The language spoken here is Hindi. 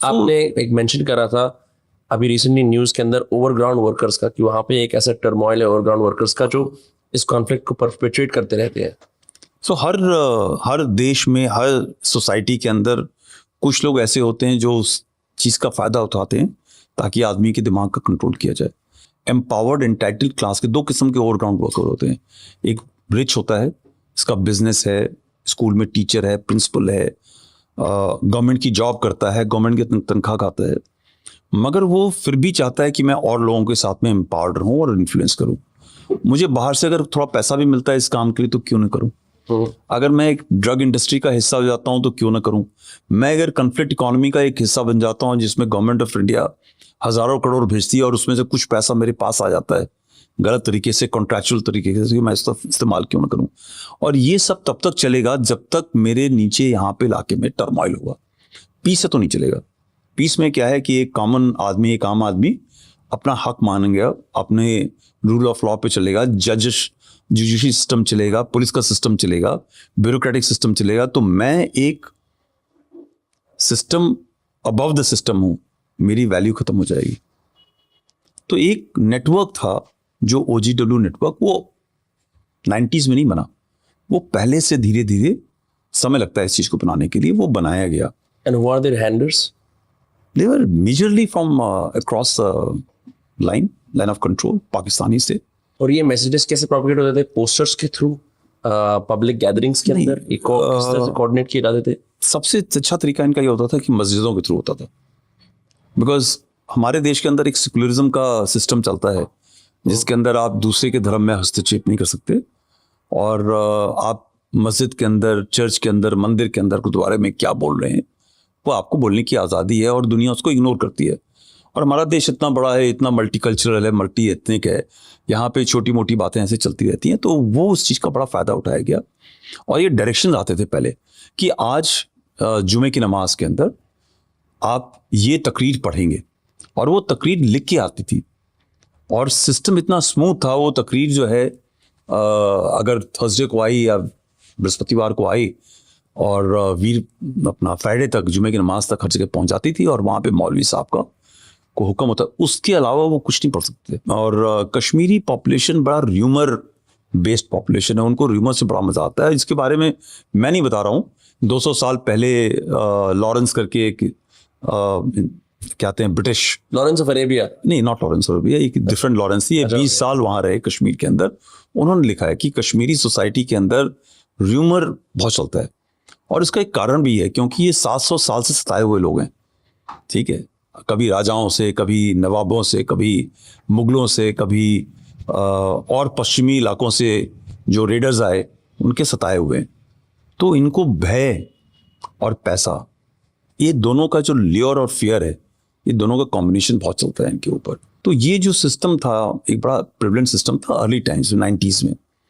आपने एक मेंशन करा था अभी रिसेंटली न्यूज़ के अंदर ओवरग्राउंड वर्कर्स का, कि वहाँ पे एक ऐसा टर्मोइल है ओवरग्राउंड वर्कर्स का जो इस कॉन्फ्लिक्ट को परपेचुएट करते रहते हैं। सो हर देश में, हर सोसाइटी के अंदर कुछ लोग ऐसे होते हैं जो उस चीज़ का फ़ायदा उठाते हैं ताकि आदमी के दिमाग का कंट्रोल किया जाए। एम्पावर्ड एंटाइटल्ड क्लास के दो किस्म के ओवरग्राउंड वर्कर होते हैं। एक रिच होता है, इसका बिजनेस है, स्कूल में टीचर है, प्रिंसिपल है, गवर्नमेंट की जॉब करता है, गवर्नमेंट की तनख्वाह खाता है, मगर वो फिर भी चाहता है कि मैं और लोगों के साथ में एम्पावर्ड रहूँ और इन्फ्लुएंस करूँ। मुझे बाहर से अगर थोड़ा पैसा भी मिलता है इस काम के लिए तो क्यों ना करूँ। अगर मैं एक ड्रग इंडस्ट्री का हिस्सा हो जाता हूं तो क्यों ना करूं। मैं अगर कन्फ्लिक्ट इकोनॉमी का एक हिस्सा बन जाता हूं जिसमें गवर्नमेंट ऑफ इंडिया हजारों करोड़ भेजती है और उसमें से कुछ पैसा मेरे पास आ जाता है गलत तरीके से, कॉन्ट्रैक्चुअल तरीके से, मैं इसका इस्तेमाल क्यों ना करूं। और ये सब तब तक चलेगा जब तक मेरे नीचे यहाँ पे इलाके में टर्मोइल होगा। पीस से तो नहीं चलेगा। पीस में क्या है कि एक कॉमन आदमी, एक आम आदमी अपना हक मानेंगे, अपने रूल ऑफ लॉ पे चलेगा, जुडिशरी सिस्टम चलेगा, पुलिस का सिस्टम चलेगा, ब्यूरोक्रेटिक सिस्टम चलेगा। तो मैं एक सिस्टम अबव द सिस्टम हूं, मेरी वैल्यू खत्म हो जाएगी। तो एक नेटवर्क था जो OGW नेटवर्क, वो 90s में नहीं बना, वो पहले से धीरे धीरे, समय लगता है इस चीज को बनाने के लिए, वो बनाया गया। And who are there handlers? They were majorly from across line of control, Pakistani से। और ये मैसेजेस कैसे प्रोपेगेट होते थे? पोस्टर्स के थ्रू, पब्लिक गैदरिंग्स के अंदर किस तरह से कोऑर्डिनेट किए जाते थे? सबसे अच्छा तरीका इनका ये होता था कि मस्जिदों के थ्रू होता था। बिकॉज हमारे देश के अंदर एक सेकुलरिज्म का सिस्टम चलता है जिसके अंदर आप दूसरे के धर्म में हस्तक्षेप नहीं कर सकते, और आप मस्जिद के अंदर, चर्च के अंदर, मंदिर के अंदर गुरुद्वारे में क्या बोल रहे हैं वो आपको बोलने की आज़ादी है, और दुनिया उसको इग्नोर करती है। और हमारा देश इतना बड़ा है, इतना मल्टीकल्चरल है, मल्टी एथनिक है, यहाँ पे छोटी मोटी बातें ऐसे चलती रहती हैं, तो वो उस चीज़ का बड़ा फ़ायदा उठाया गया। और ये डायरेक्शन आते थे पहले कि आज जुमे की नमाज के अंदर आप ये तकरीर पढ़ेंगे, और वो तकरीर लिख के आती थी, और सिस्टम इतना स्मूथ था। वो तकरीर जो है अगर थर्सडे को आई या बृहस्पतिवार को आई, और वीर अपना फ्राइडे तक, जुमे की नमाज तक हर जगह पहुंच जाती थी, और वहाँ पे मौलवी साहब का को हुक्म होता, उसके अलावा वो कुछ नहीं पढ़ सकते। और कश्मीरी पॉपुलेशन बड़ा र्यूमर बेस्ड पॉपुलेशन है, उनको र्यूमर से बड़ा मजा आता है। इसके बारे में मैं नहीं बता रहा हूँ। 200 साल पहले लॉरेंस करके एक क्या कहते हैं, ब्रिटिश लॉरेंस ऑफ अरेबिया, नहीं, नॉट लॉरेंस ऑफ अरेबिया, एक डिफरेंट लॉरेंस थी, 20 साल वहाँ रहे कश्मीर के अंदर। उन्होंने लिखा है कि कश्मीरी सोसाइटी के अंदर र्यूमर बहुत चलता है, और इसका एक कारण भी है क्योंकि ये 700 साल से सताए हुए लोग हैं। ठीक है, कभी राजाओं से, कभी नवाबों से, कभी मुगलों से, कभी और पश्चिमी इलाकों से जो रेडर्स आए उनके सताए हुए हैं। तो इनको भय और पैसा, ये दोनों का जो लियर और फियर है, ये दोनों का कॉम्बिनेशन बहुत चलता है इनके ऊपर। तो ये जो सिस्टम था एक बड़ा प्रिविलेंट सिस्टम था अर्ली टाइम्स 90s में।